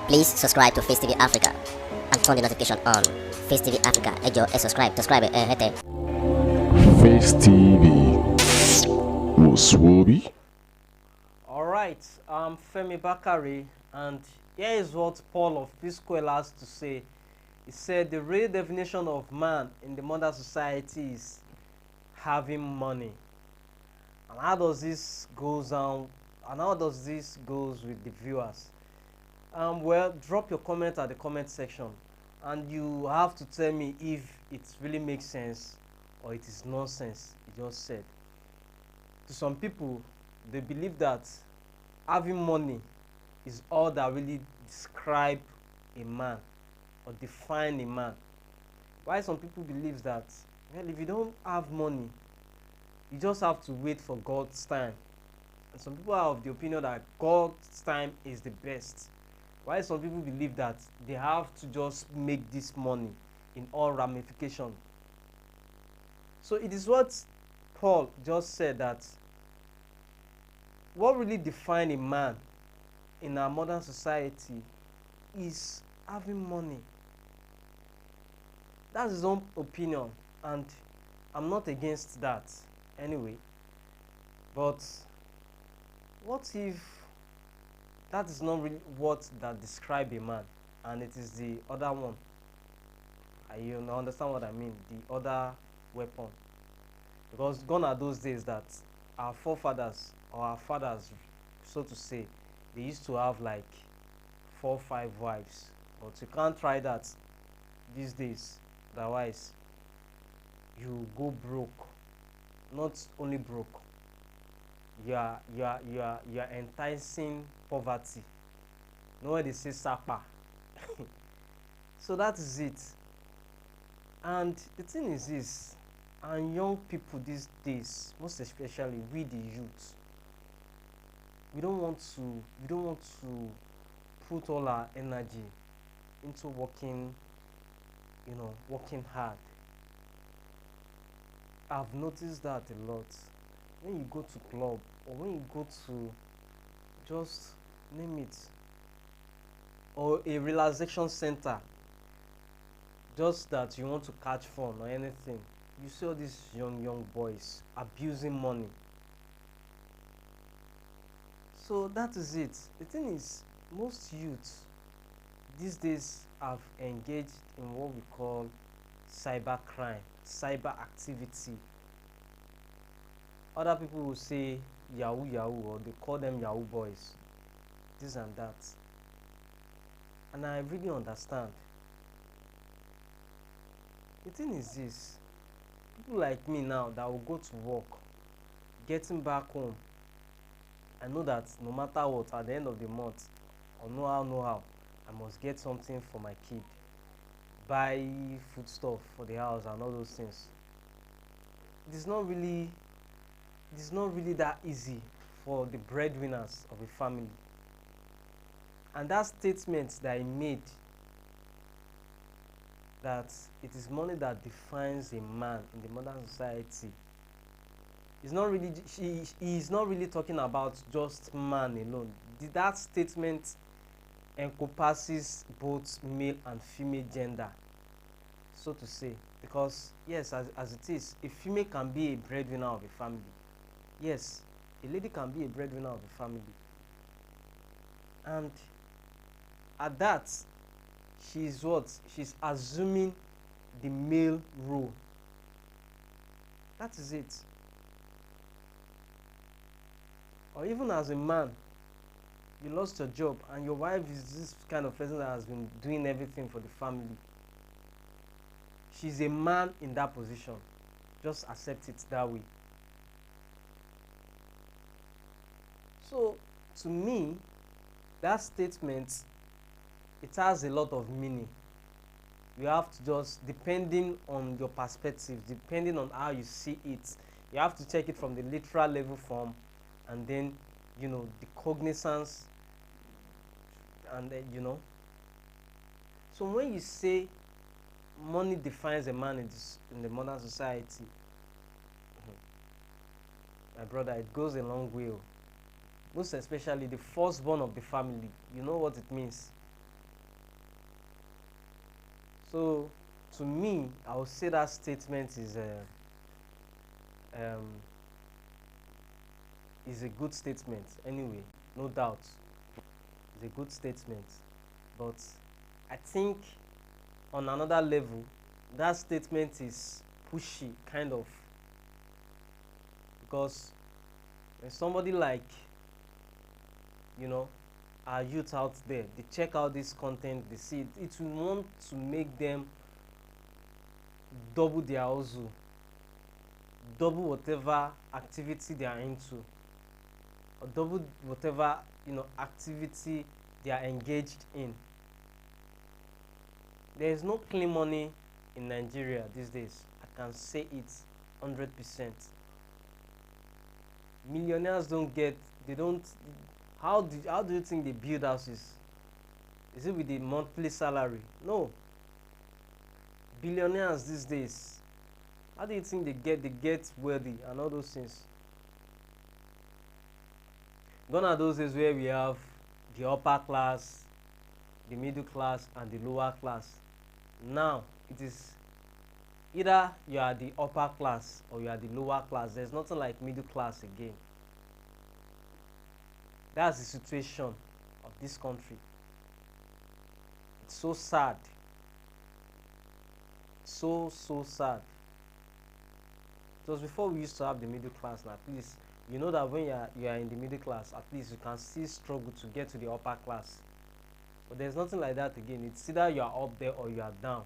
Please subscribe to Face TV Africa and turn the notification on. Face TV Africa, ẹ jọ̀ọ́ ẹ subscribe, hete. Face TV Muswobi. Alright, I'm Femi Bakari, and here is what Paul of P-Square has to say. He said the real definition of man in the modern society is having money. And how does this goes on? And how does this goes with the viewers? Well, drop your comment at the comment section, and you have to tell me if it really makes sense or it is nonsense. He just said. To some people, they believe that having money is all that really describe a man or define a man. Why some people believe that, well, if you don't have money, you just have to wait for God's time. And some people are of the opinion that God's time is the best. Why some people believe that they have to just make this money in all ramifications. So it is what Paul just said, that what really defines a man in our modern society is having money. That's his own opinion, and I'm not against that anyway. But what if that is not really what that describes a man, and it is the other one? You understand what I mean? The other weapon. Because gone are those days that our forefathers, or our fathers, so to say, they used to have like 4 or 5 wives. But you can't try that these days. Otherwise, you go broke. Not only broke, you are enticing poverty. Nowhere they say sapa. So that is it. And the thing is this, and young people these days, most especially we the youth, we don't want to put all our energy into working hard. I've noticed that a lot. When you go to club, or when you go to, just name it, or a relaxation center, just that you want to catch fun or anything, you see all these young boys abusing money. So that is it. The thing is, most youths these days have engaged in what we call cyber crime, cyber activity. Other people will say Yahoo, or they call them Yahoo boys, this and that. And I really understand. The thing is this, people like me now that will go to work, getting back home, I know that no matter what, at the end of the month, or no how, I must get something for my kid, buy foodstuff for the house and all those things. It is not really that easy for the breadwinners of a family. And that statement that he made, that it is money that defines a man in the modern society, is not really, he is not really talking about just man alone. That statement encompasses both male and female gender, so to say. Because yes, as it is, a female can be a breadwinner of a family. Yes, a lady can be a breadwinner of a family. And at that, she's assuming the male role. That is it. Or even as a man, you lost your job and your wife is this kind of person that has been doing everything for the family. She's a man in that position. Just accept it that way. So, to me, that statement, it has a lot of meaning. You have to just, depending on your perspective, depending on how you see it, you have to check it from the literal level form, and then, the cognizance, and then, So when you say money defines a man in the modern society, my brother, it goes a long way. Most especially the firstborn of the family. You know what it means. So to me, I would say that statement um, is a good statement anyway, no doubt. It's a good statement. But I think on another level, that statement is pushy, kind of. Because when somebody like, you know, our youth out there, they check out this content, they see it, it will want to make them double their hustle, double whatever activity they are into, or double whatever, activity they are engaged in. There is no clean money in Nigeria these days. I can say it 100%. Millionaires don't get, they don't, how do you think they build houses? Is it with the monthly salary? No. Billionaires these days, how do you think they get wealthy and all those things? Gone are those days where we have the upper class, the middle class, and the lower class. Now it is either you are the upper class or you are the lower class. There's nothing like middle class again. That's the situation of this country. It's so sad. So sad. Because before we used to have the middle class, now at least you know that when you are in the middle class, at least you can still struggle to get to the upper class. But there's nothing like that again. It's either you are up there or you are down.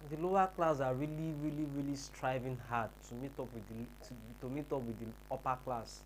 The lower class are really striving hard to meet up with the upper class.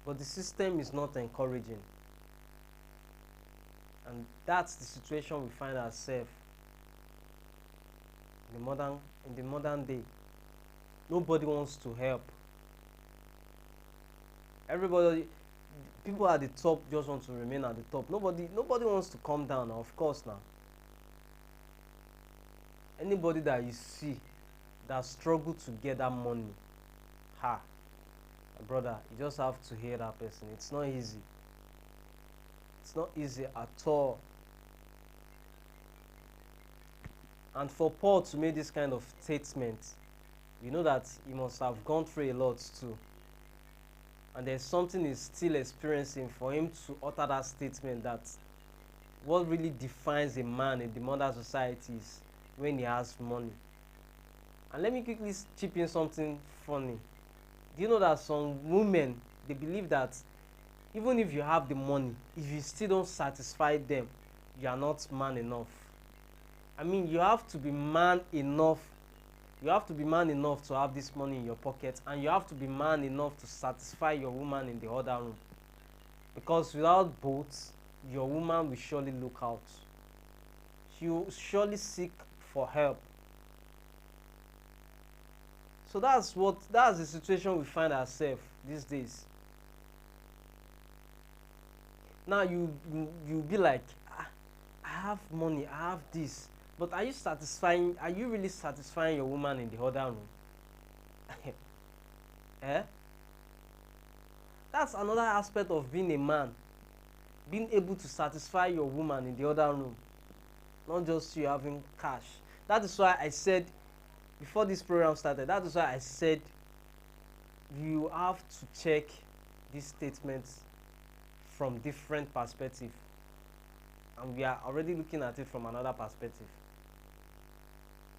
But the system is not encouraging. And that's the situation we find ourselves in the modern day. Nobody wants to help. People at the top just want to remain at the top. Nobody wants to come down now, of course now. Anybody that you see that struggle to get that money, my brother, you just have to hear that person. It's not easy. It's not easy at all. And for Paul to make this kind of statement, you know that he must have gone through a lot too. And there's something he's still experiencing for him to utter that statement, that what really defines a man in the modern society is when he has money. And let me quickly chip in something funny. Do you know that some women, they believe that even if you have the money, if you still don't satisfy them, you are not man enough. I mean, you have to be man enough. You have to be man enough to have this money in your pocket, and you have to be man enough to satisfy your woman in the other room. Because without both, your woman will surely look out. She will surely seek for help. So that's the situation we find ourselves these days. Now you be like, I have money, I have this, but are you really satisfying your woman in the other room? Eh? That's another aspect of being a man. Being able to satisfy your woman in the other room. Not just you having cash. That is why I said, before this program started, that is why I said you have to check these statements from different perspectives. And we are already looking at it from another perspective.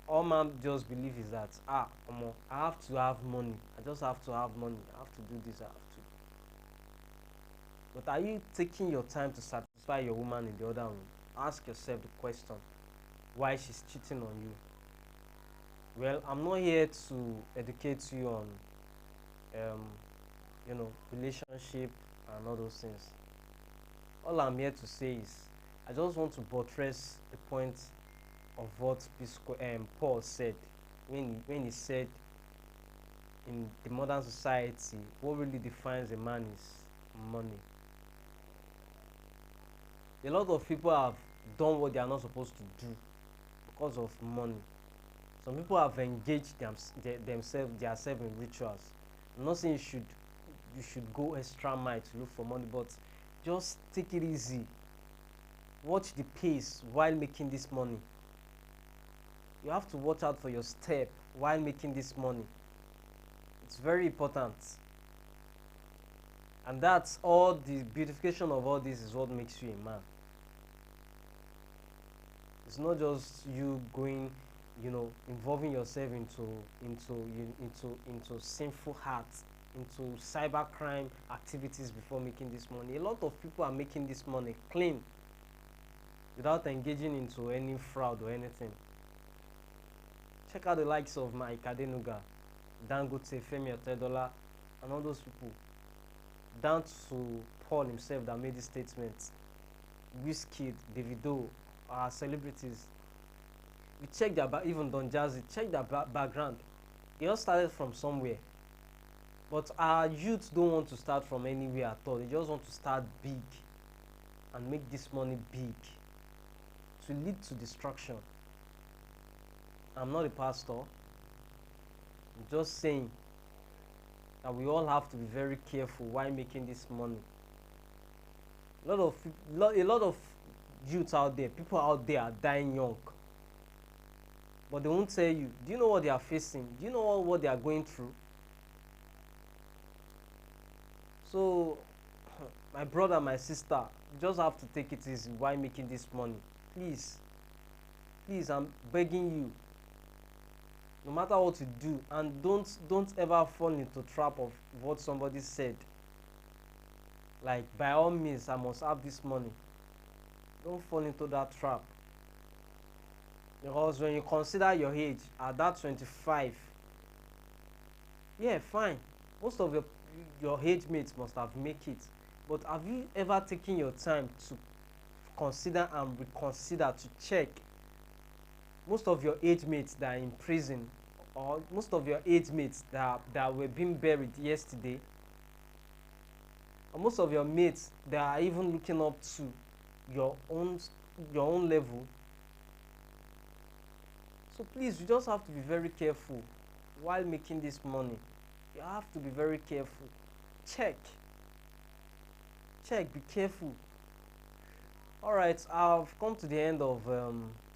All man just believe is that, I have to have money. I just have to have money. I have to do this, I have to. But are you taking your time to satisfy your woman in the other room? Ask yourself the question, why she's cheating on you. Well, I'm not here to educate you on, relationship and all those things. All I'm here to say is, I just want to buttress the point of what Paul said when he said, in the modern society, what really defines a man is money. A lot of people have done what they are not supposed to do because of money. Some people have engaged themselves in rituals. I'm not saying you should go extra mile to look for money, but just take it easy. watch the pace while making this money. You have to watch out for your step while making this money. It's very important. And that's all. The beautification of all this is what makes you a man. It's not just you going, involving yourself into sinful hearts, into cybercrime activities before making this money. A lot of people are making this money clean without engaging into any fraud or anything. Check out the likes of Mike Adenuga, Dangote, Femi Otedola, and all those people, down to Paul himself that made this statement. Wizkid, Davido, our celebrities. You check their even Don Jazzy, check their background. They all started from somewhere. But our youth don't want to start from anywhere at all. They just want to start big and make this money big to lead to destruction. I'm not a pastor. I'm just saying that we all have to be very careful while making this money. A lot of youths out there, people out there are dying young. But they won't tell you. Do you know what they are facing? Do you know what they are going through? So, my brother, my sister, you just have to take it easy while making this money. Please, I'm begging you. No matter what you do, and don't ever fall into trap of what somebody said. Like, by all means, I must have this money. Don't fall into that trap. Because when you consider your age at that 25, yeah, fine. Most of your age mates must have made it. But have you ever taken your time to consider and reconsider, to check most of your age mates that are in prison, or most of your age mates that were being buried yesterday, or most of your mates that are even looking up to your own level? So please, you just have to be very careful while making this money. You have to be very careful. Check, be careful. All right, I've come to the end of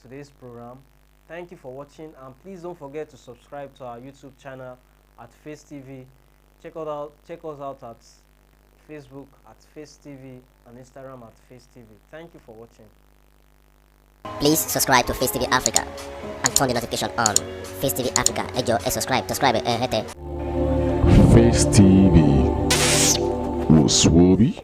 today's program. Thank you for watching, and please don't forget to subscribe to our YouTube channel at Facetv. Check us out at Facebook at Facetv and Instagram at Facetv. Thank you for watching. Please subscribe to Facetv Africa and turn the notification on. Facetv Africa, ẹ jọ̀ọ́, subscribe, hete. Face TV. Muswobi.